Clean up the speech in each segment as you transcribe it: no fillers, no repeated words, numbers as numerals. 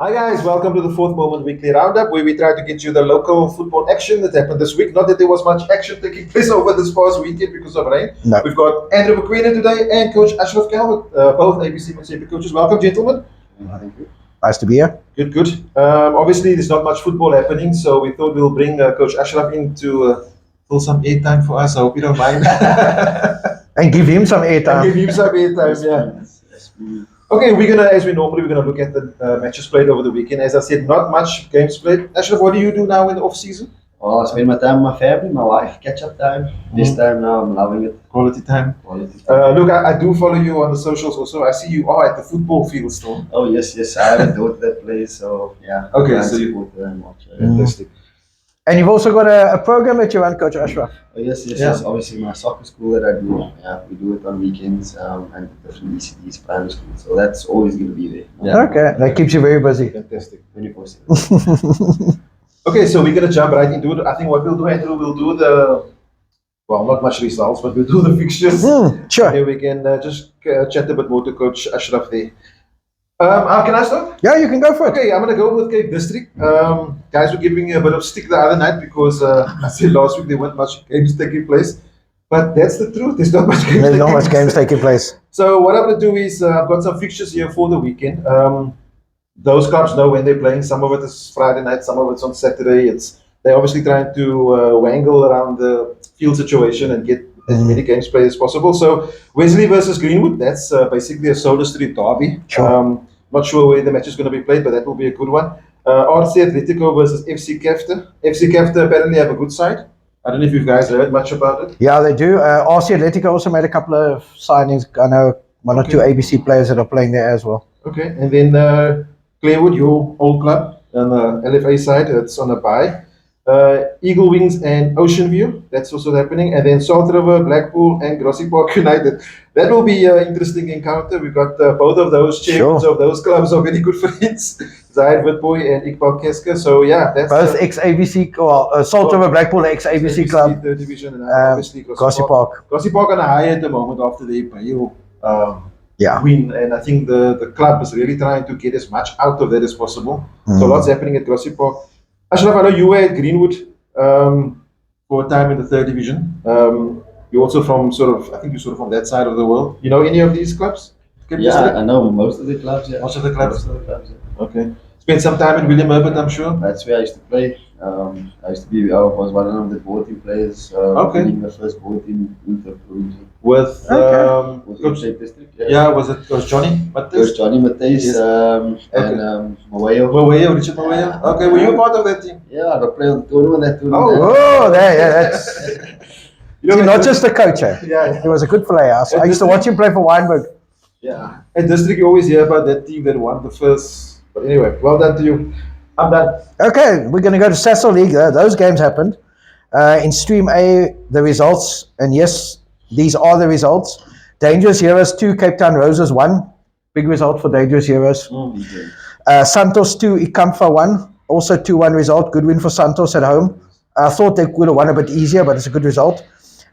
Hi guys, welcome to the Fourth Moment Weekly Roundup, where we try to get you the local football action that happened this week. Not that there was much action taking place over this past weekend because of rain. No. We've got Andrew Pequeno today and Coach Ashraf Calvert, both ABC Mississippi coaches. Welcome, gentlemen. Thank you. Nice to be here. Good, good. Obviously, there's not much football happening, so we thought we'll bring Coach Ashraf in to fill some airtime for us. I hope you don't mind. And give him some And airtime. give him some airtime, yeah. Okay, as we normally, we're gonna look at the matches played over the weekend. As I said, not much games played. Ashraf, what do you do now in the off season? Well, I spend my time with my family, my wife, catch up time. This time now, I'm loving it. Quality time. Quality time. Look, I do follow you on the socials also. I see you are at the football field still. Oh yes, I have a daughter that plays, so yeah. Okay, I so you- support her and watch her. Fantastic. And you've also got a program that you run, Coach Ashraf. Oh yes, Yeah. obviously my soccer school that I do. Yeah, we do it on weekends and different ECTs, primary school. So that's always going to be there. Yeah. Okay, that keeps you very busy. Fantastic. 24/7. Okay, so we're gonna jump right into it. I think what we'll do, Andrew, we'll do not much results, but we'll do the fixtures. Sure. Then we can just chat a bit more to Coach Ashraf there. Can I start? Yeah, you can go for it. Okay, I'm gonna go with Cape District. Guys were giving me a bit of stick the other night because I said last week there weren't much games taking place. But that's the truth. There's not much games. There's not taking much games place. taking place. So what I'm gonna do is I've got some fixtures here for the weekend. Those clubs know when they're playing. Some of it is Friday night, some of it's on Saturday. They're obviously trying to wangle around the field situation and get as many games played as possible. So Wesley versus Greenwood, that's basically a Solar Street derby. Sure. Not sure where the match is going to be played, but that will be a good one. RC Atletico versus FC Kefte. FC Kefte apparently have a good side. I don't know if you guys heard much about it. Yeah, they do. RC Atletico also made a couple of signings. I know one or two ABC players that are playing there as well. Okay, and then Claywood, your old club, on the LFA side, it's on a bye. Eagle Wings and Ocean View, that's also happening. And then Salt River, Blackpool, and Grassy Park United. That will be an interesting encounter. We've got both of those champions of those clubs are very good friends, Zahid Witboy and Iqbal Keska. So yeah, that's Both ex-ABC, Salt River Blackpool, ex-ABC club. Third division, and obviously Grassy Park. Grassy Park on a high at the moment after they bail Yeah. win, and I think the club is really trying to get as much out of that as possible. So lots happening at Grassy Park. Ashraf, I know you were at Greenwood for a time in the third division. You're also from I think you're sort of from that side of the world. You know any of these clubs? Yeah, I know most of the clubs. Yeah. Most of the clubs? Most of the clubs. Yeah. Okay. Spent some time in William Herbert, I'm sure. That's where I used to play. I used to be. I was one of the board team players. Okay. Winning the first board team in the provincial. With Coach District. yeah, was it Coach Johnny? Coach Johnny Mateus, Yes. and Maweo. Maweo, Richard Maweo. Okay, were you a part of that team? Yeah, I got played on the tournament. That tournament. Oh, there, yeah, that's You see, at not Dis- just a coach. Eh? Yeah. He was a good player. I used to watch him play for Weinberg. Yeah. At District, you always hear about that team that won the first. But anyway, well done to you. I'm done. Okay, we're going to go to Sasol League. Those games happened. In Stream A, the results, and yes, these are the results. Dangerous Heroes 2, Cape Town Roses 1. Big result for Dangerous Heroes. Santos 2, Ikamfa 1. Also 2-1 result. Good win for Santos at home. I thought they would have won a bit easier, but it's a good result.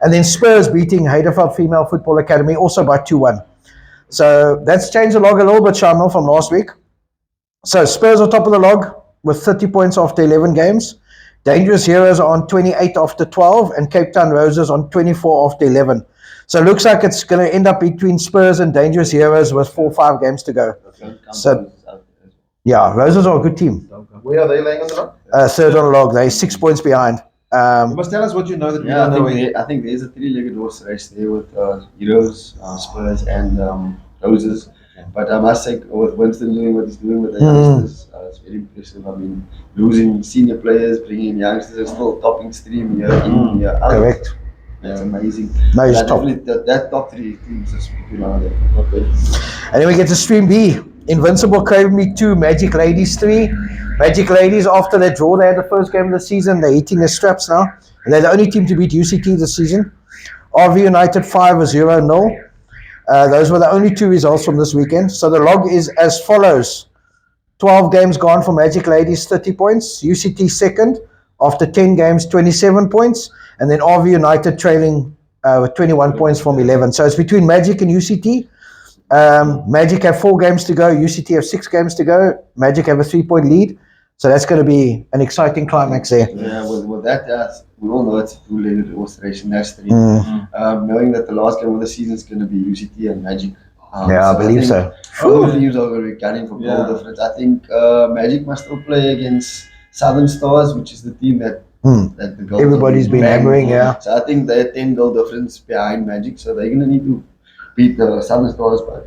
And then Spurs beating Heidelberg Female Football Academy also by 2-1. So that's changed the log a little bit, Shamiel, from last week. So Spurs are top of the log with 30 points after 11 games. Dangerous Heroes are on 28 after 12, and Cape Town Roses on 24 after 11. So it looks like it's going to end up between Spurs and Dangerous Heroes with 4 or 5 games to go. So, yeah, Roses are a good team. Where are they laying on the log? Third on the log. They're 6 points behind. You must tell us what you know that we Yeah, don't know. I think there's a three-legged horse race there with Heroes, Spurs, and Roses. But I must say, with Winston doing what he's doing with the youngsters, it's very impressive. I mean, losing senior players, bringing in youngsters, and still topping stream year in, year out. Correct. That's amazing. No, he's But top. definitely that top three teams is between one of them. Okay. And then we get to Stream B. Invincible Academy 2, Magic Ladies 3. Magic Ladies, after their draw, they had the first game of the season. They're hitting their straps now. And they're the only team to beat UCT this season. RV United 5-0-0. Those were the only 2 results from this weekend. So the log is as follows. 12 games gone for Magic Ladies, 30 points. UCT second after 10 games, 27 points. And then RV United trailing with 21 points from 11. So it's between Magic and UCT. Magic have 4 games to go. UCT have 6 games to go. Magic have a 3-point lead. So that's going to be an exciting climax there. Yeah, with that, we all know it's a two-legged horse race in that stream. Knowing that the last game of the season is going to be UCT and Magic. Yeah, I believe so. Both teams are going to be gunning for goal difference. I think Magic must still play against Southern Stars, which is the team that the goals Everybody's been hammering, yeah. So I think they're 10 goal difference behind Magic, so they're going to need to beat the Southern Stars by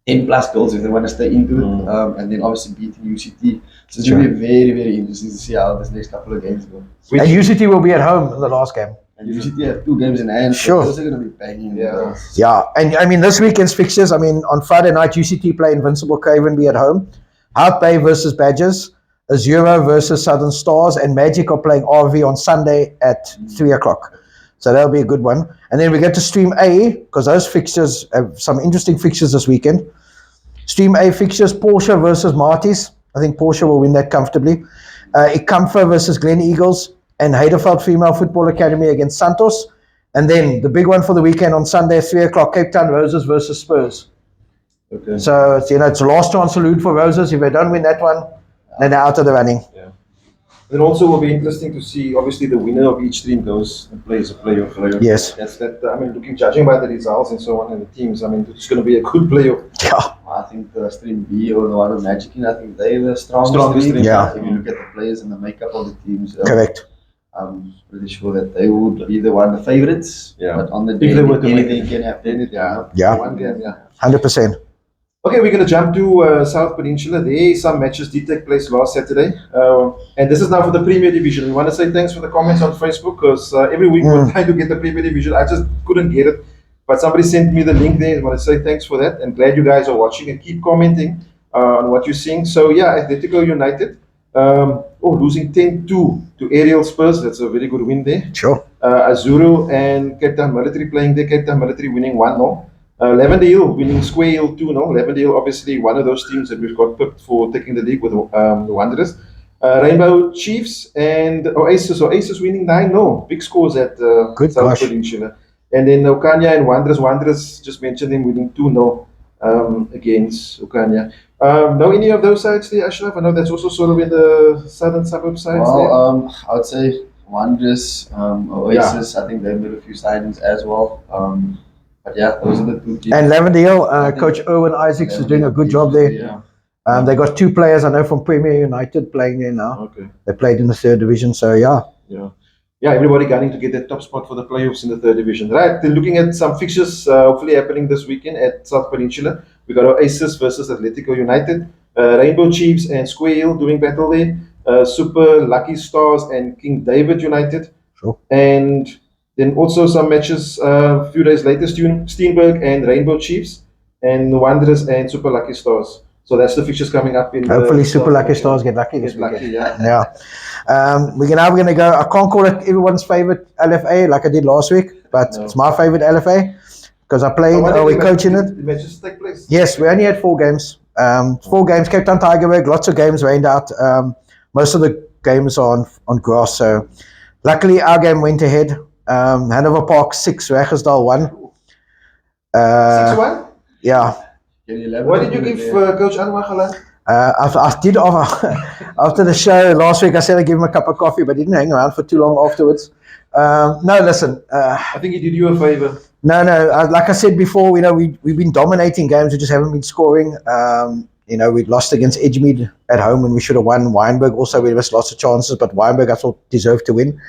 10 plus goals if they want to stay into it, and then obviously beating UCT. So it's going to be very, very interesting to see how this next couple of games go. And UCT will be at home in the last game. And UCT have 2 games in hand, so those are going to be banging. Yeah, and I mean, this weekend's fixtures, I mean, on Friday night, UCT play Invincible Cravenby at home, Hout Bay versus Badgers, Azura versus Southern Stars, and Magic are playing RV on Sunday at 3 o'clock. So that'll be a good one. And then we get to Stream A, because those fixtures have some interesting fixtures this weekend. Stream A fixtures, Porsche versus Marties. I think Porsche will win that comfortably. Ikamfa versus Glen Eagles, and Heidelberg Female Football Academy against Santos. And then the big one for the weekend on Sunday, 3 o'clock, Cape Town Roses versus Spurs. Okay. So, it's a last chance salute for Roses. If they don't win that one, then they're out of the running. Yeah. It also will be interesting to see, obviously, the winner of each stream goes and plays a playoff. Yes. That's that. I mean, judging by the results and so on, and the teams, I mean, it's going to be a good playoff. Yeah. I think the stream B or the one with Magic in, I think they're the strongest Stream. Yeah. If you look at the players and the makeup of the teams, Correct. I'm pretty sure that they would be the one of the favorites. Yeah. But on the If day, they were to anything can happen. Yeah. One game, yeah. 100%. Okay, we're going to jump to South Peninsula. There, some matches did take place last Saturday. And this is now for the Premier Division. We want to say thanks for the comments on Facebook, because every week we're trying to get the Premier Division. I just couldn't get it. But somebody sent me the link there. I want to say thanks for that. And glad you guys are watching and keep commenting on what you're seeing. So, yeah, Atletico United losing 10-2 to Ariel Spurs. That's a very good win there. Sure. Azuru and Cape Town Military playing there. Cape Town Military winning 1-0. Lavender winning Square Hill 2-0. Lavender obviously one of those teams that we've got picked for taking the league with the Wanderers. Rainbow Chiefs and Oasis. Oasis winning 9-0. Big scores at South Peninsula. And then Okanya and Wanderers just mentioned them winning 2-0 against Okanya. Know any of those sides there, Ashraf? I know that's also sort of in the southern suburb sides there. I would say Wanderers, Oasis, I think they've made a few signings as well. But yeah, those are the 2 teams. And Lavendale, Coach Owen Isaacs is doing a good job there. Yeah. They got 2 players I know from Premier United playing there now. Okay. They played in the 3rd division, so yeah. Yeah, everybody gunning to get that top spot for the playoffs in the 3rd division. Right, then looking at some fixtures hopefully happening this weekend at South Peninsula. We got Oasis versus Atletico United, Rainbow Chiefs and Square Hill doing battle there, Super Lucky Stars and King David United. Sure. And then also some matches a few days later, Steenberg and Rainbow Chiefs, and the Wanderers and Super Lucky Stars. So that's the fixtures coming up in. Hopefully, Super Lucky Stars get lucky this weekend. Yeah. We're going to go. I can't call it everyone's favorite LFA like I did last week, but it's my favorite LFA because I played. We're coaching it. The matches take place. Yes, we only had 4 games. 4 games. Cape Town Tigerberg. Lots of games rained out. Most of the games are on grass. So luckily, our game went ahead. Hanover Park 6, Regersdal 1. 6-1. Yeah. What did you give Coach Anwar Galan? I did after the show last week. I said I'd give him a cup of coffee, but he didn't hang around for too long afterwards. No, listen. I think he did you a favor. No. Like I said before, we've been dominating games. We just haven't been scoring. We lost against Edgemead at home when we should have won. Weinberg also, we lost lots of chances, but Weinberg I thought deserved to win.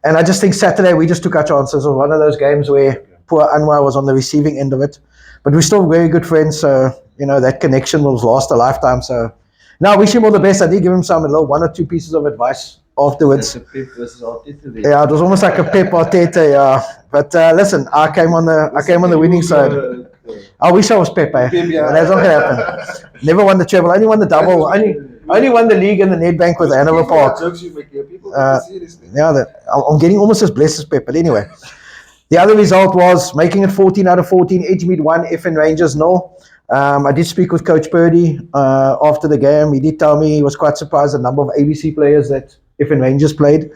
And I just think Saturday we just took our chances. It was one of those games where poor Anwar was on the receiving end of it. But we're still very good friends, so, that connection will last a lifetime. So, no, I wish him all the best. I did give him a little 1 or 2 pieces of advice afterwards. Pep versus Arteta there. Yeah, it was almost like a Pep Arteta, yeah. But listen, I came on the winning side. I wish I was Pep, eh? But that's not going to happen. Never won the treble, only won the double. Only won the league and the Nedbank with Hanover Park. I'm getting almost as blessed as Pep, but anyway. The other result was making it 14 out of 14. Edgemead 1, FN Rangers 0. I did speak with Coach Purdy after the game. He did tell me he was quite surprised at the number of ABC players that FN Rangers played.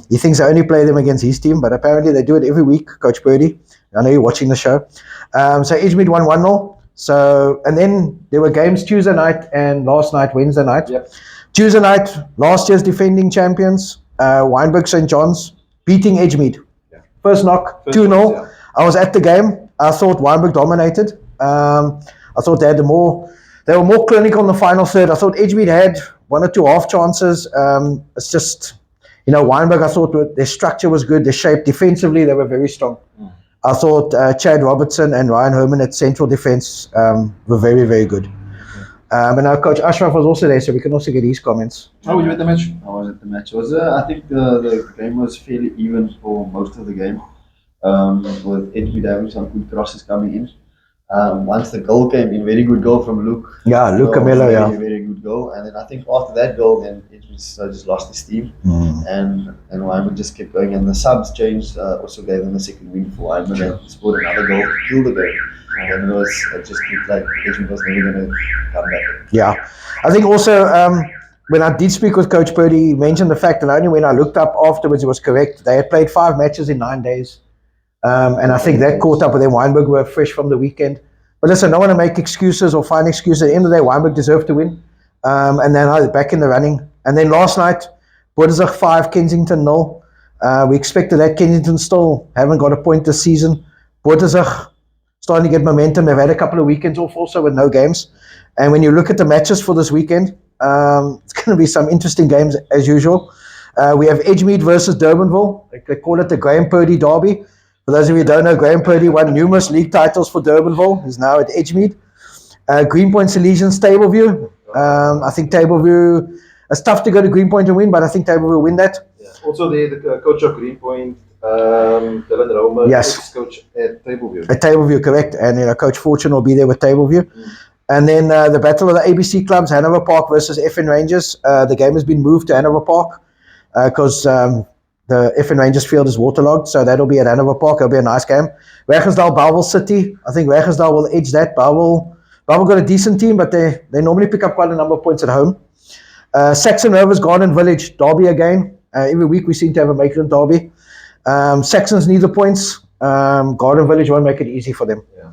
He thinks they only play them against his team, but apparently they do it every week, Coach Purdy. I know you're watching the show. So Edgemead won 1-0. So, and then there were games Tuesday night and last night, Wednesday night. Yep. Tuesday night, last year's defending champions, Wynberg St. John's, beating Edgemead. Yeah. First knock, First 2-0. knock, yeah. I was at the game. I thought Wynberg dominated. I thought they were more clinical in the final third. I thought Edgemead had one or two half chances. It's just, Wynberg, I thought their structure was good, their shape. Defensively, they were very strong. I thought Chad Robertson and Ryan Herman at central defense were very, very good. And our coach Ashraf was also there, so we can also get his comments. How were you at the match? I was at the match. I think the game was fairly even for most of the game, with Edgemead having some good crosses coming in. Once the goal came in, very good goal from Luke. Yeah, Luke Camillo, yeah. Very good goal. And then I think after that goal, then Edgemead just lost his steam. And Wyman just kept going. And the subs changed, also gave them a second win for Wyman and scored another goal to kill the game. And it just looked like Edgemead was never going to come back. Yeah. I think also, when I did speak with Coach Purdy, he mentioned the fact that only when I looked up afterwards, it was correct. They had played 5 matches in 9 days. And I think that caught up with them. Wynberg were fresh from the weekend. But listen, I don't want to make excuses or find excuses. At the end of the day, Wynberg deserved to win. And then I was back in the running. And then last night, Boderzag 5, Kensington 0. We expected that. Kensington still haven't got a point this season. Boderzag starting to get momentum. They've had a couple of weekends off also with no games. And when you look at the matches for this weekend, it's going to be some interesting games as usual. We have Edgemead versus Durbanville. They call it the Graham Purdy Derby. For those of you who don't know, Graham Purdy won numerous league titles for Durbanville. He's now at Edgemead. Greenpoint Salesians, Tableview. I think Tableview, it's tough to go to Greenpoint and win, but I think Tableview will win that. Yeah. Also, the coach of Greenpoint, Dylan Romer, Yes. ex-coach at Tableview. At Tableview, correct. And Coach Fortune will be there with Tableview. And then the battle of the ABC clubs, Hanover Park versus FN Rangers. The game has been moved to Hanover Park because the FN Rangers field is waterlogged, so that'll be at Hanover Park. It'll be a nice game. Raggersdal, Bellville City. I think Raggersdal will edge that. Bellville got a decent team, but they normally pick up quite a number of points at home. Saxon Rovers, Garden Village, Derby again. Every week we seem to have a Maitland Derby. Saxons need the points. Garden Village won't make it easy for them. Yeah.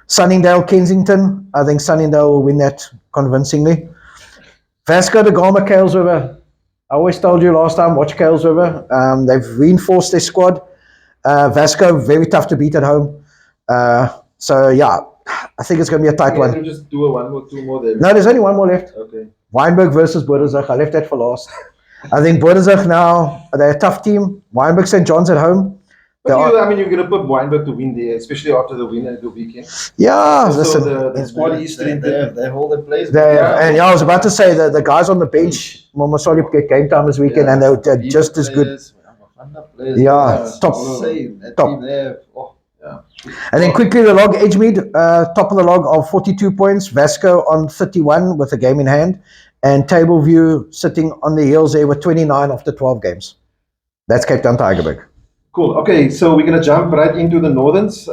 Sunningdale, Kensington. I think Sunningdale will win that convincingly. Vasco da Gama, Kales River. I always told you last time, watch Kales River. They've reinforced their squad. Vasco, very tough to beat at home. So, yeah, I think it's going to be a tight one. Can you just do one or two more there? No, there's only one more left. Okay. Wynberg versus Boderzag. I left that for last. I think Boderzag now, they're a tough team. Wynberg St. John's at home. But you're going to put Wynberg to win there, especially after the win at the weekend. Yeah, So listen. the squad is strengthened. They hold their place. And I was about to say that the guys on the bench, Momasoli get game time this weekend, and they're just as good. Yeah, top. Team there. Oh, yeah. And then quickly the log, Edgemead, top of the log of 42 points, Vasco on 31 with a game in hand, and Tableview sitting on the heels there with 29 after 12 games. That's Cape Town Tigerberg. Cool. Okay, so we're going to jump right into the Northerns.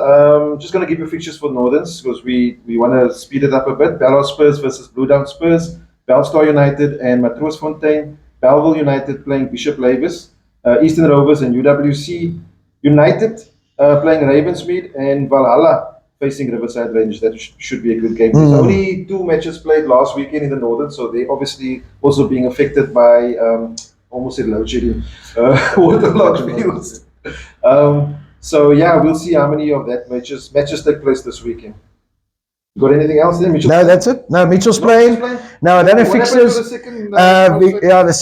Just going to give you fixtures for Northerns because we want to speed it up a bit. Bellhouse Spurs versus Blue Down Spurs, Bellstar United and Matroosfontein, Bellville United playing Bishop Lavis, Eastern Rovers and UWC United playing Ravensmead, and Valhalla facing Riverside Rangers. That should be a good game. There's only 2 matches played last weekend in the Northern, so they're obviously also being affected by, almost said load shedding, waterlogged fields. So yeah, we'll see how many of that matches take place this weekend. You got anything else there, Mitchell? No, that's it. No, Mitchell's playing. No, I don't have fixtures. The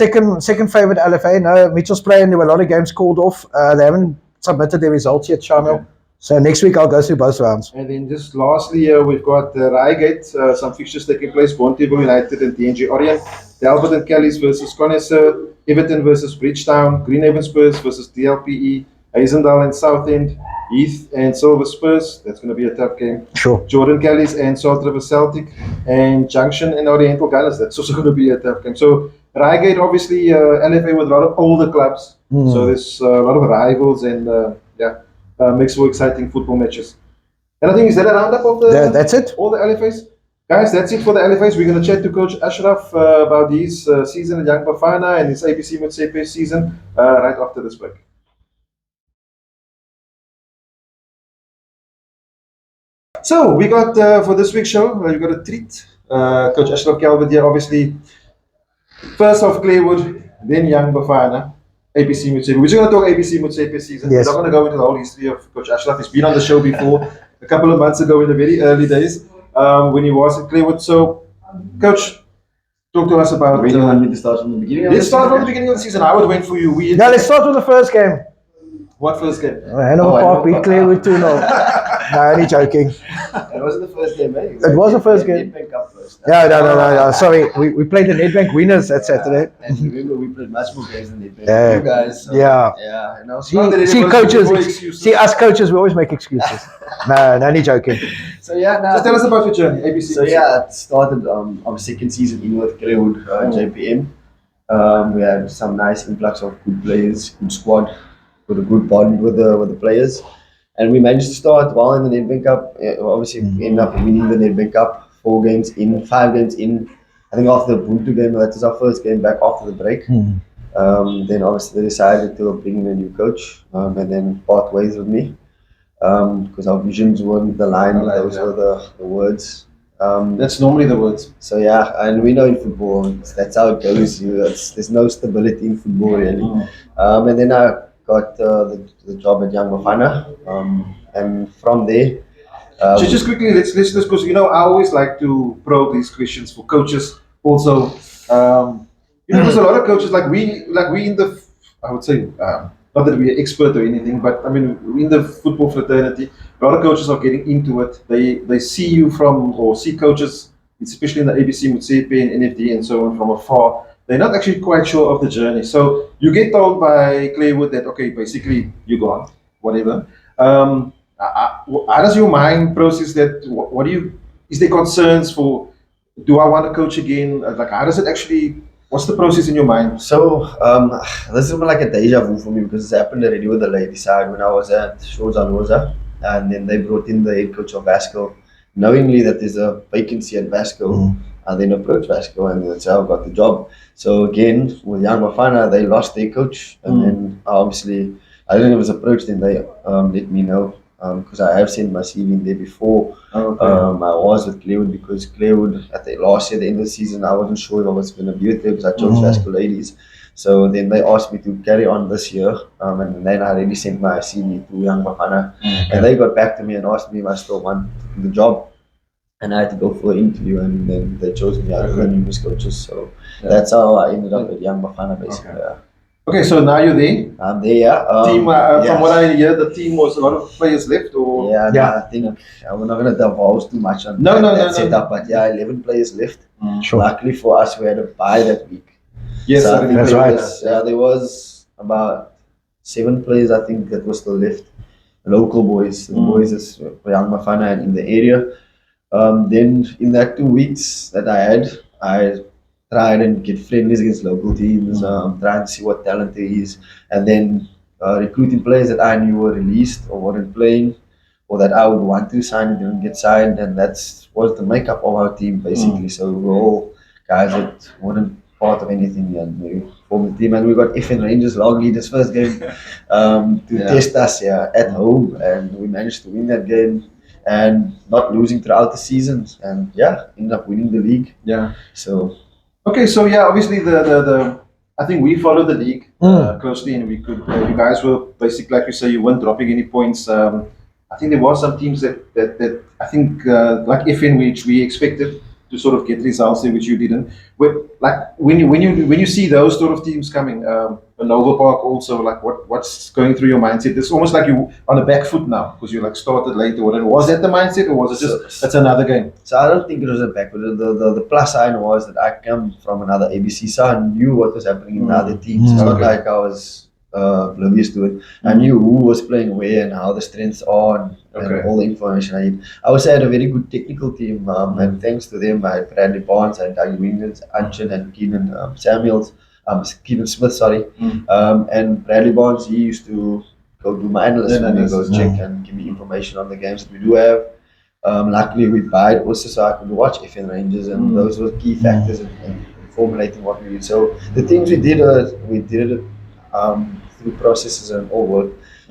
second favorite LFA. No, Mitchell's playing. There were a lot of games called off. They haven't submitted their results yet, Shamiel. Okay. So next week I'll go through both rounds. And then just lastly, we've got Reigate, some fixtures taking place. Bonteheuwel United and DNG Orient, Delbert and Kellys versus Connoisseur, Everton versus Bridgetown, Greenhaven Spurs versus DLPE, Hazendale and Southend, Heath and Silver Spurs. That's going to be a tough game. Sure. Jordan Kellys and Salt River Celtic, and Junction and Oriental Gunners. That's also going to be a tough game. So Reigate, obviously, LFA with a lot of older clubs. So there's a lot of rivals and makes for exciting football matches. And I think, is that a roundup of that's it. all the LFAs? Guys, that's it for the LFAs. We're going to chat to Coach Ashraf about his season at Young Bafana and his ABC Motsepe season right after this break. So we got for this week's show, we got a treat. Coach Ashraf Calvert here, obviously. First off, Claywood, then Young Bafana, APC Mutsepe. We're just going to talk APC Mutsepe season. Yes. We're not going to go into the whole history of Coach Ashraf. He's been on the show before, a couple of months ago in the very early days when he was at Claywood. So, Coach, talk to us about. Really want me to start from the beginning? Let's start from the beginning of the season. How it went for you? Now let's start with the first game. What first game? Hanover Park beat Claywood 2-0. No, only joking. It wasn't the first game, eh? It was the first game. Nedbank Cup first. Yeah, no. Sorry, we played the Nedbank winners that Saturday. And remember, we played much more games than Nedbank. Yeah. You guys. So, Yeah. Yeah. And Not that See, anybody's coaches, looking for excuses. see us coaches, we always make excuses. No, only joking. So yeah, now. So tell us about your journey, ABC. So yeah, it started our second season in with Claywood JPM. We had some nice influx of good players, good squad, with a good bond with the players, and we managed to start well in the Nedbank Cup. Obviously, we ended up winning the Nedbank Cup 5 games in. I think after the Ubuntu game, that was our first game back after the break. Then obviously they decided to bring in a new coach and then part ways with me because our visions weren't aligned. Those were the words. That's normally the words. So yeah, and we know in football that's how it goes. There's no stability in football really. And then I got the job at Young Bafana, and from there. So just quickly, let's because I always like to probe these questions for coaches. Also, there's a lot of coaches like we in the, I would say, not that we're expert or anything, but I mean in the football fraternity, a lot of coaches are getting into it. They see you from or see coaches, especially in the ABC, Mutsepe, and NFD and so on from afar. They're not actually quite sure of the journey. So you get told by Claywood that okay, basically you're gone, whatever. How does your mind process that? What do you? Is there concerns for? Do I want to coach again? Like, how does it actually? What's the process in your mind? So this is like a deja vu for me because it's happened already with the ladies side when I was at Shozanoza, and then they brought in the head coach of Vasco, knowingly that there's a vacancy at Vasco. I then approached Vasco, and that's how I got the job. So again, with Young Bafana, they lost their coach, and then obviously I didn't was approached, and they let me know. Because I have sent my CV in there before. I was with Claywood because Claywood at the last year, the end of the season, I wasn't sure if I was going to be with them because I chose Vasco Ladies. So then they asked me to carry on this year, and then I already sent my CV to Young Bafana, and they got back to me and asked me if I still want the job, and I had to go for an interview, and then they chose me out of the numerous coaches. So that's how I ended up at Young Bafana basically. Okay, so now you're there. I'm there, yeah. Team, from what I hear, the team was a lot of players left, or I think we're not going to divulge too much on No. setup, but yeah, 11 players left. Sure. Luckily for us, we had a bye that week. Yes, So I think that's right. There was about 7 players, I think, that were still left. Local boys, the boys is Young Bafana and in the area. Then in that 2 weeks that I tried and get friendlies against local teams, trying to see what talent there is, and then recruiting players that I knew were released or weren't playing, or that I would want to sign and didn't get signed, and that was the makeup of our team basically. So we were all guys that weren't part of anything, and we formed the team, and we got FN Rangers long leaders first game to test us at home, and we managed to win that game and not losing throughout the season, and ended up winning the league. So. Okay, so obviously the I think we followed the league closely, and we could. You guys were basically, like you say, you weren't dropping any points. I think there were some teams that I think like FN, which we expected to sort of get results there, which you didn't. When you see those sort of teams coming, Nova Park also, like what's going through your mindset? It's almost like you on the back foot now because you like started late or whatever. Was that the mindset, or was it just that's another game? So I don't think it was a back foot. The plus sign was that I come from another ABC, so I knew what was happening in the other teams. It's not like I was oblivious to it. I knew who was playing where and how the strengths are and all the information I had. I also had a very good technical team, and thanks to them, I had Bradley Barnes, I had Doug Wingers, Anchin, and Keenan Samuels. Keenan Smith, sorry. And Bradley Barnes, he used to go do my analysis and he goes check and give me information on the games that we do have. Luckily, we buy it also so I could watch FN Rangers, and those were key factors in formulating what we did. So the things we did it through processes and all work.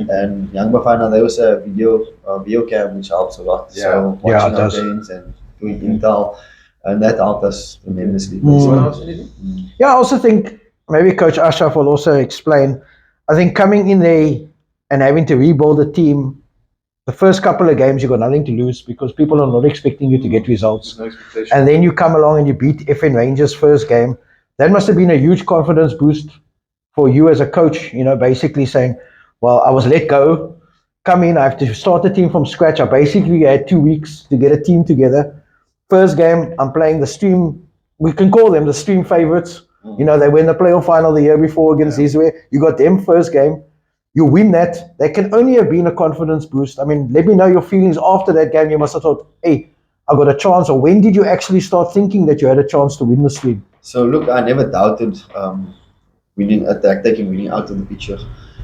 And Young Bafana, there was a video cam which helps a lot. Yeah. So Yeah, watching it our does. games and doing intel, and that helped us tremendously. Someone else, anything? Yeah, I also think maybe Coach Ashraf will also explain. I think coming in there and having to rebuild a team, the first couple of games you got nothing to lose because people are not expecting you to get results. No expectation. And then you come along and you beat FN Rangers first game. That must have been a huge confidence boost for you as a coach, basically saying, well, I was let go, come in, I have to start the team from scratch. I basically had 2 weeks to get a team together. First game, I'm playing the stream, we can call them the stream favorites. They win the playoff final the year before against Israel. You got them first game. You win that. That can only have been a confidence boost. I mean, let me know your feelings after that game. You must have thought, hey, I got a chance. Or when did you actually start thinking that you had a chance to win the stream? So look, I never doubted winning taking winning out of the picture.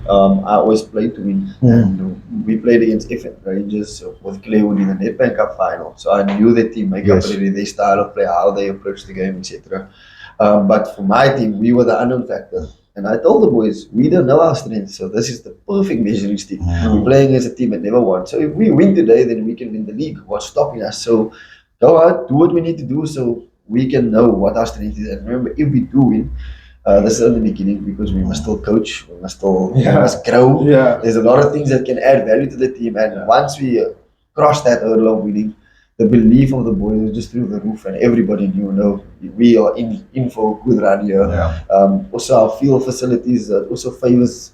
I always played to win, and we played against FN Rangers with Claywood in the Nedbank Cup final. So I knew the team makeup Yes. already, their style of play, how they approach the game, etc. But for my team, we were the unknown factor. And I told the boys, we don't know our strength, so this is the perfect measuring stick. We're playing against a team that never won. So if we win today, then we can win the league. What's stopping us? So go out, do what we need to do so we can know what our strength is. And remember, if we do win, this is in the beginning because we must still coach, we must grow. Yeah. There's a lot of things that can add value to the team. And once we cross that hurdle of winning, the belief of the boys was just through the roof, and everybody knew, no, we are in for a good run here. Yeah. Also, our field facilities also favors.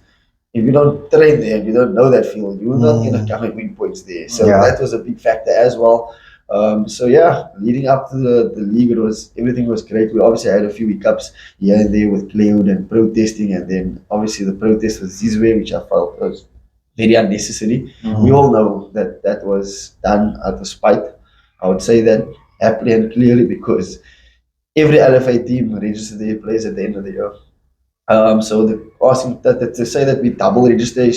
If you don't train there and you don't know that field, you're not going to come and win points there. So that was a big factor as well. So yeah, leading up to the league, everything was great. We obviously had a few hiccups here and there with Claywood and protesting, and then obviously the protest with Zizwe, which I felt was very unnecessary. We all know that was done out of spite. I would say that happily and clearly because every LFA team registers their players at the end of the year. So asking that to say that we double register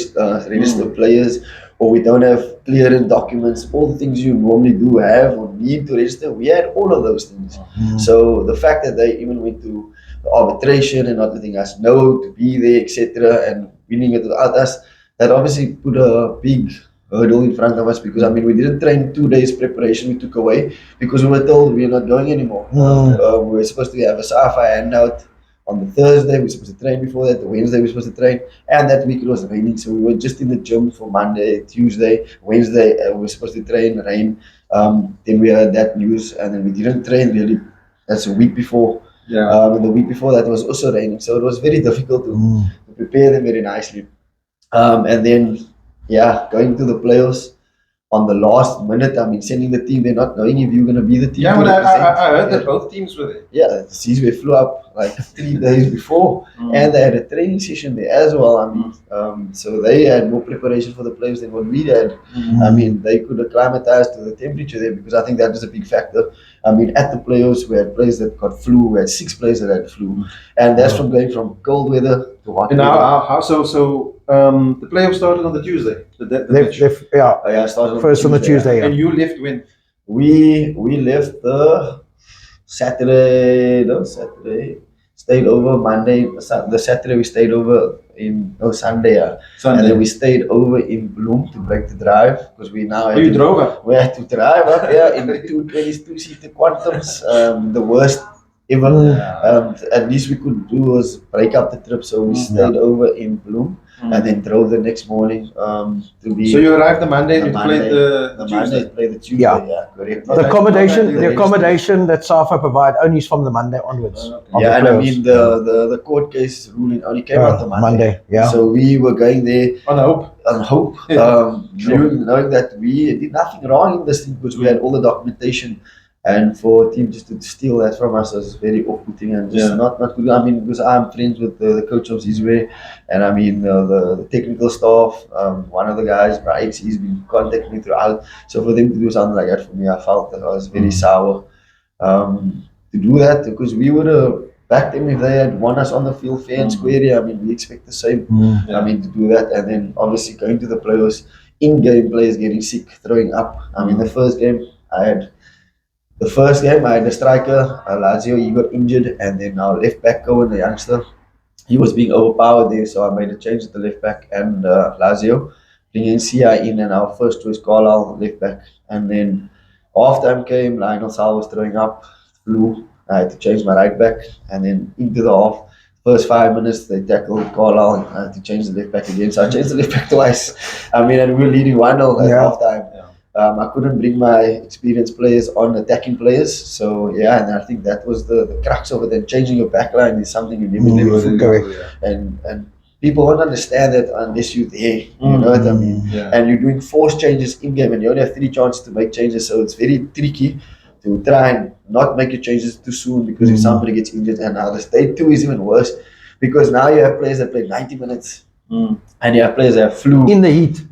players, or we don't have clearance documents, all the things you normally do have or need to register, we had all of those things. So the fact that they even went to the arbitration and not letting us know to be there, etc., and winning it without us, that obviously put a big hurdle in front of us because I mean we didn't train 2 days preparation, we took away because we were told we're not going anymore. We were supposed to have a SAFA handout on the Thursday, we were supposed to train before that. The Wednesday, we were supposed to train. And that week it was raining. So we were just in the gym for Monday, Tuesday, Wednesday. We were supposed to train, rain. Then we heard that news. And then we didn't train really. That's a week before. And the week before that was also raining. So it was very difficult to prepare them very nicely. And then, going to the playoffs on the last minute, I mean, sending the team there, not knowing if you're going to be the team. Yeah, but I heard that both teams were there. Yeah, the Seasway flew up like 3 days before, and they had a training session there as well. I mean, so they had more preparation for the players than what we had. I mean, they could acclimatize to the temperature there because I think that was a big factor. I mean, at the playoffs, we had players that got flu. We had 6 players that had flu, and that's from going from cold weather to hot And weather. how so? The playoffs started on the Tuesday. Started First on the Tuesday. And you left when? We left the Saturday. Stayed over Monday. The Saturday we stayed over Sunday. Sunday. And then we stayed over in Bloem to break the drive because we now had you drove up? We had to drive up in the 222-seater Quantums, the worst ever. At least we could do was break up the trip, so we stayed over in Bloem. And then drove the next morning to be. So you arrived the Monday and you played the Tuesday. Tuesday. Played the Tuesday, Yeah. Correct. The accommodation that SAFA provide only is from the Monday onwards. Yeah, and I mean the court case ruling only came out the Monday. Yeah. So we were going there On hope. knowing that we did nothing wrong in this thing because we had all the documentation. And for a team just to steal that from us was very off-putting and just not good. I mean, because I'm friends with the coach of Zizwe, and I mean the technical staff. One of the guys, Bryce, he's been contacting me throughout. So for them to do something like that for me, I felt that I was very sour to do that because we would have backed them if they had won us on the field fair and square. I mean, we expect the same. I mean, to do that, and then obviously going to the playoffs, in-game players getting sick, throwing up. I mean, the first game I had the striker, Lazio, he got injured, and then our left back, Cohen, the youngster, he was being overpowered there, so I made a change at the left back and Lazio, bringing Sia in and our first choice Carlisle left back. And then half time came, Lionel Sal was throwing up, flew. I had to change my right back, and then into the half. First 5 minutes, they tackled Carlisle. I had to change the left back again, so I changed the left back twice. I mean, and we were leading 1-0 at half time. I couldn't bring my experienced players on attacking players. So, yeah, and I think that was the crux of it. And changing your backline is something you never do. Correct. And people won't understand that unless you're there. You know what I mean? Yeah. And you're doing forced changes in game, and you only have 3 chances to make changes. So it's very tricky to try and not make your changes too soon, because if somebody gets injured, and now the state 2 is even worse, because now you have players that play 90 minutes. And you have players that flew In the heat.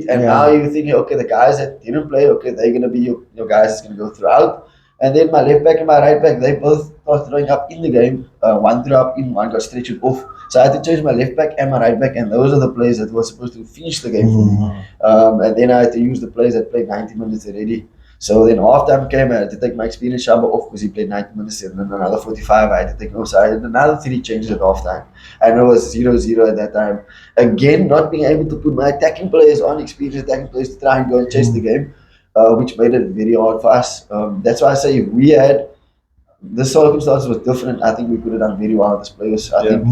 and now you're thinking, okay, the guys that didn't play, okay, they're gonna be your guys that's gonna go throughout. And then my left back and my right back, they both are throwing up in the game. One threw up in, one got stretched off. So I had to change my left back and my right back, and those are the players that were supposed to finish the game for me. And then I had to use the players that played 90 minutes already. So then half time came, I had to take my experienced Shaba off because he played 90 minutes, and then another 45 I had to take off. So I had another 3 changes at half time. And it was 0-0 at that time. Again, not being able to put my attacking players on, experienced attacking players, to try and go and chase the game, which made it very hard for us. That's why I say if we had, the circumstances was different, I think we could have done very well as players. I think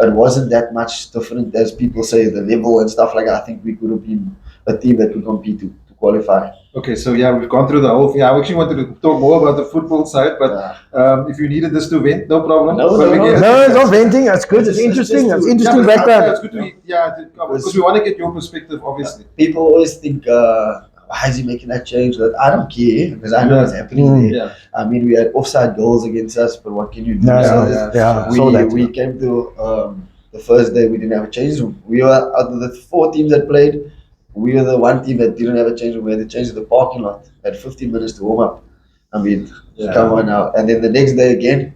it wasn't that much different as people say, the level and stuff like that. I think we could have been a team that could compete to qualify. Okay, so yeah, we've gone through the whole thing. I actually wanted to talk more about the football side, but if you needed this to vent, no problem. No, But we get it. it's not venting. It's good. It's interesting. It's interesting but background. It's good to, because we want to get your perspective, obviously. People always think, why is he making that change? That I don't care, because I know what's happening there. Yeah. I mean, we had offside goals against us, but what can you do? Saw that. We came to the first day, we didn't have a change room. We were, out of the 4 teams that played, we were the one team that didn't have a change room. We had to change the parking lot. Had 15 minutes to warm up. I mean, come on now. And then the next day again,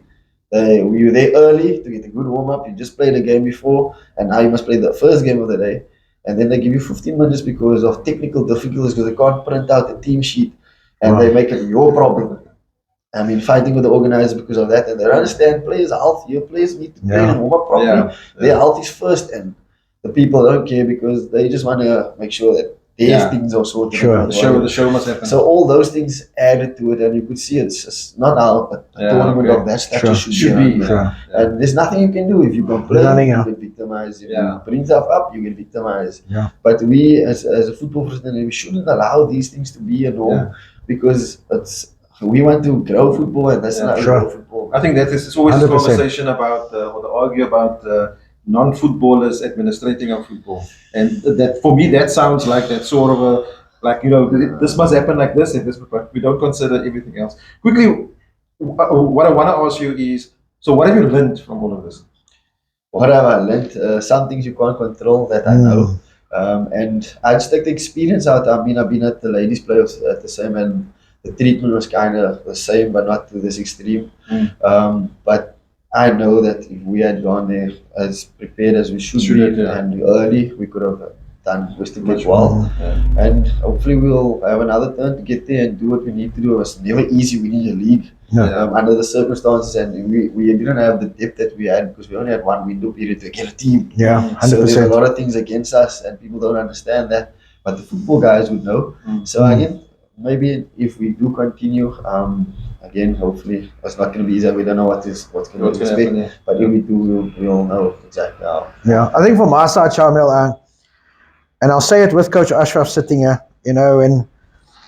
we were there early to get a good warm up. You just played the game before, and now you must play the first game of the day. And then they give you 15 minutes because of technical difficulties, because they can't print out a team sheet, and they make it your problem. I mean, fighting with the organizer because of that, and they don't understand players' health. Your players need to play and warm up properly. Their health is first, and the people don't care because they just want to make sure that their things are sorted. The show must happen. So all those things added to it, and you could see it's just not out, but a tournament of that stature should be. And there's nothing you can do if you complain. You get victimized. If you bring stuff up, you get victimized. But we, as a football fraternity, we shouldn't allow these things to be a norm, because we want to grow football, and that's not grow football. I think that is always 100%. a conversation about, or the argue about non-footballers administrating our football, and that for me that sounds like that sort of a, like, this must happen like this, and this, but we don't consider everything else. Quickly, what I want to ask you is, so what have you learned from all of this? What have I learned? Some things you can't control, that I know, and I just take the experience out. I mean, I've been at the ladies' playoffs at the same, and the treatment was kind of the same, but not to this extreme. But I know that if we had gone there as prepared as we should be, and early, we could have done Western well. And hopefully we'll have another turn to get there and do what we need to do. It was never easy winning a league under the circumstances, and we didn't have the depth that we had because we only had 1 window period to get a team. 100%. So there's a lot of things against us, and people don't understand that. But the football guys would know. So again, maybe if we do continue, again, hopefully it's not going to be easy. We don't know what's going to happen, but if we do, we'll know exactly how. I think from my side, Shamiel, and I'll say it with Coach Ashraf sitting here, and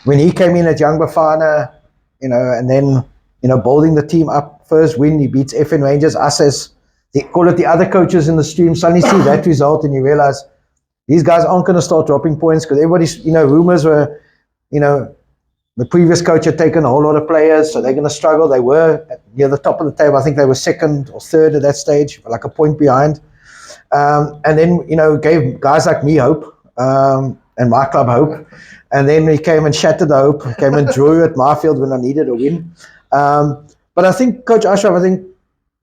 when he came in at Young Bafana, and then, building the team up, first win, he beats FN Rangers, us as, they call it the other coaches in the stream, suddenly see that result and you realize these guys aren't going to start dropping points because everybody's, rumors were, the previous coach had taken a whole lot of players, so they're going to struggle. They were near the top of the table. I think they were 2nd or 3rd at that stage, like a point behind. And then, gave guys like me hope, and my club hope. And then he came and shattered the hope, came and drew at my field when I needed a win. But I think, Coach Ashraf,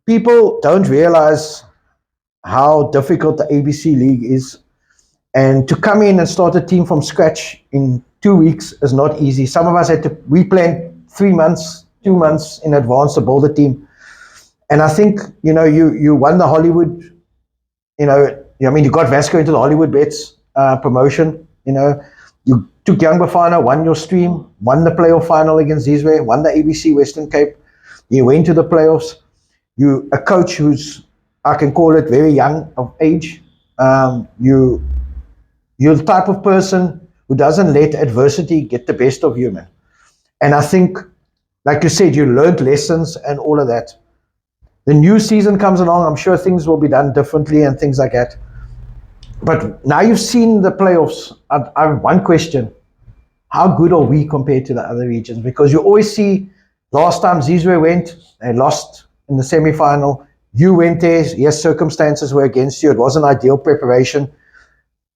people don't realize how difficult the ABC League is. And to come in and start a team from scratch in 2 weeks is not easy. Some of us we planned 3 months, 2 months in advance to build a team. And I think, you won the Hollywood you know, I mean, you got Vasco into the Hollywood Bets promotion. You know, you took Young Bafana, won your stream, won the playoff final against Zizwe, won the ABC Western Cape. You went to the playoffs. You a coach who's, I can call it, very young of age. You're the type of person who doesn't let adversity get the best of you, man. And I think, like you said, you learned lessons and all of that. The new season comes along. I'm sure things will be done differently and things like that. But now you've seen the playoffs. I have one question. How good are we compared to the other regions? Because you always see, last time Zizwe went, they lost in the semi-final. You went there. Yes, circumstances were against you. It wasn't ideal preparation.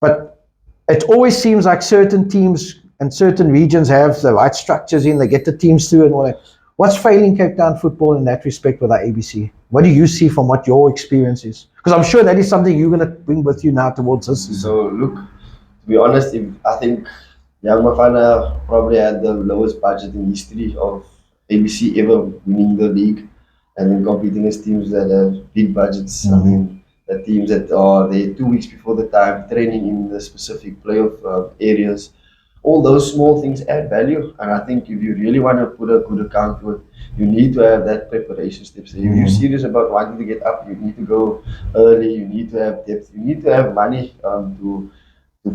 But it always seems like certain teams and certain regions have the right structures in, they get the teams through and all that. What's failing Cape Town football in that respect with our ABC? What do you see from what your experience is? Because I'm sure that is something you're going to bring with you now towards this season. So look, to be honest, I think Young Bafana probably had the lowest budget in history of ABC ever winning the league and then competing against teams that have big budgets. I mean, the teams that are there 2 weeks before the time, training in the specific playoff areas. All those small things add value, and I think if you really want to put a good account to it, you need to have that preparation steps. So if you're serious about wanting to get up, you need to go early, you need to have depth, you need to have money to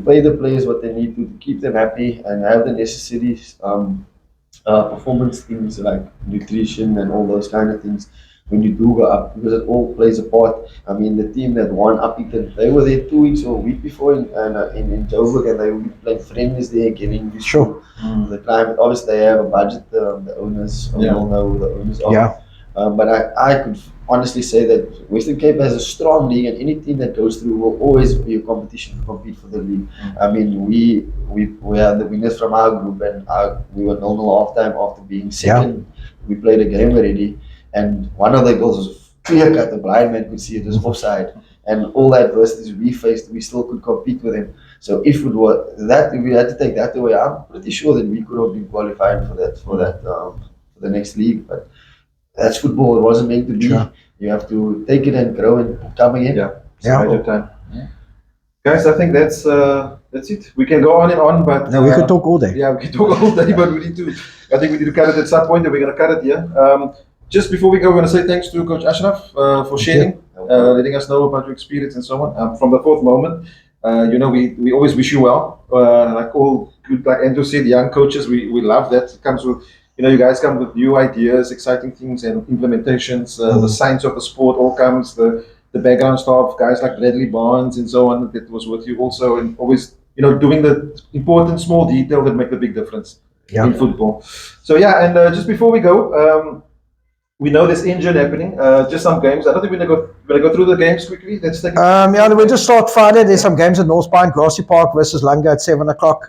pay the players what they need to keep them happy and have the necessary performance things like nutrition and all those kind of things when you do go up, because it all plays a part. I mean, the team that won Uppington, they were there 2 weeks or a week before in Joburg, and they will be playing friendlies there, getting used to the climate. Obviously, they have a budget, the owners, we all know who the owners are. Yeah. But I could honestly say that Western Cape has a strong league, and any team that goes through will always be a competition to compete for the league. I mean, we are the winners from our group, and we were 0-0 halftime after being second. We played a game already, and one of the goals was clear cut. The blind man could see it was offside, and all the adversities we faced, we still could compete with them. So if it were that, if we had to take that away, I'm pretty sure that we could have been qualifying for the next league, but. That's football. It wasn't meant to be. Sure. You have to take it and grow and come again. Right time. Guys, I think that's it. We can go on and on, but we could talk all day. Yeah, we can talk all day, but we need to. I think we need to cut it at some point, and we're going to cut it here. Just before we go, we're going to say thanks to Coach Ashraf for sharing, letting us know about your experience and so on. From the fourth moment, we always wish you well. Like all good, like Andrew said, young coaches, we love that. It comes with. You guys come with new ideas, exciting things, and implementations. The science of the sport all comes. The background staff, guys like Bradley Barnes and so on, that was with you also, and always, doing the important small detail that make the big difference in football. So and just before we go, we know there's injured happening. Just some games. I don't think we're gonna go through the games quickly. Let's take. We'll just start Friday. There's some games at North Pine, Grassy Park versus Lunga at 7:00.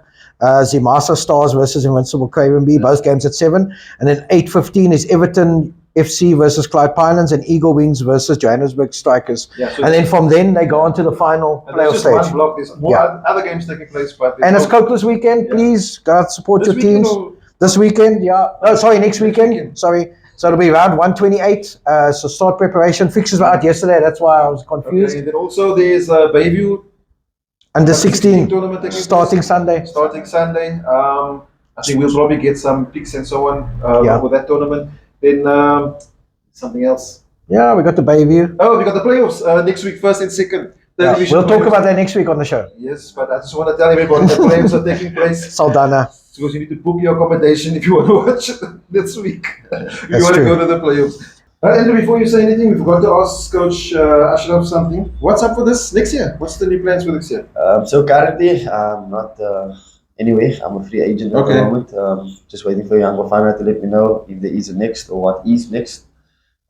Zimasa Stars versus Invincible Cravenby, both games at 7, and then 8:15 is Everton FC versus Clyde Pylons and Eagle Wings versus Johannesburg Strikers. And then from then they go on to the final playoff stage. One block. There's more other games taking place, but it's Cokeless weekend. Please go out support your teams. This weekend, next weekend. Sorry. So it'll be round 128. So start preparation. Fixtures were out yesterday. That's why I was confused. Okay, and then also there's Bayview. Under 16 tournament starting Sunday. I think we'll probably get some picks and so on for that tournament. Then something else. Yeah, we got the Bayview. Oh, we got the playoffs next week, first and second. We'll talk about that next week on the show. Yes, but I just want to tell everybody the playoffs are taking place. Saldana. Because you need to book your accommodation if you want to watch it this week. If you want to go to the playoffs. Andrew, before you say anything, we forgot to ask Coach Ashraf something. What's up for this next year? What's the new plans for next year? So currently, I'm not anyway. I'm a free agent at the moment. Just waiting for Young Bafana to let me know if there is a next or what is next.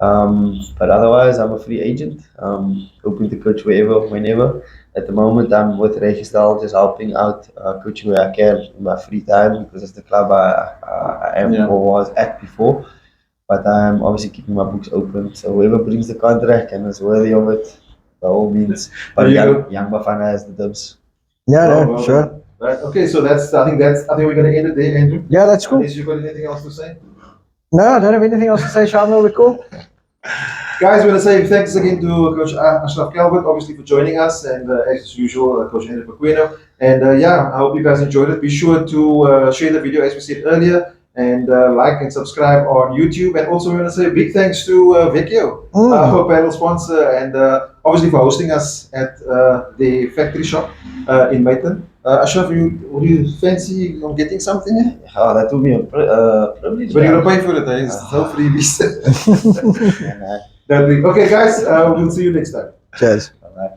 But otherwise, I'm a free agent. Open to coach wherever, whenever. At the moment, I'm with Registal, just helping out, coaching where I can in my free time, because it's the club I am or was at before. But I'm obviously keeping my books open. So whoever brings the contract and is worthy of it, by all means. But Young Bafana has the dubs. Sure. Right. Okay, so I think we're gonna end it there, Andrew. Yeah, that's cool. Unless you've got anything else to say? No, I don't have anything else to say, Shamiel. We're cool. Guys, we want to say thanks again to Coach Ashraf Calvert, obviously, for joining us, and as usual, Coach Pequeno. And I hope you guys enjoyed it. Be sure to share the video, as we said earlier, and like and subscribe on YouTube. And also, we want to say a big thanks to Vecchio, our panel sponsor, and obviously for hosting us at the factory shop in Mayton. Ashraf, would you fancy on getting something? Oh, that would be a privilege. But you're gonna pay for it, eh? It's no freebies. Man. Okay, guys, we'll see you next time. Cheers. Bye-bye.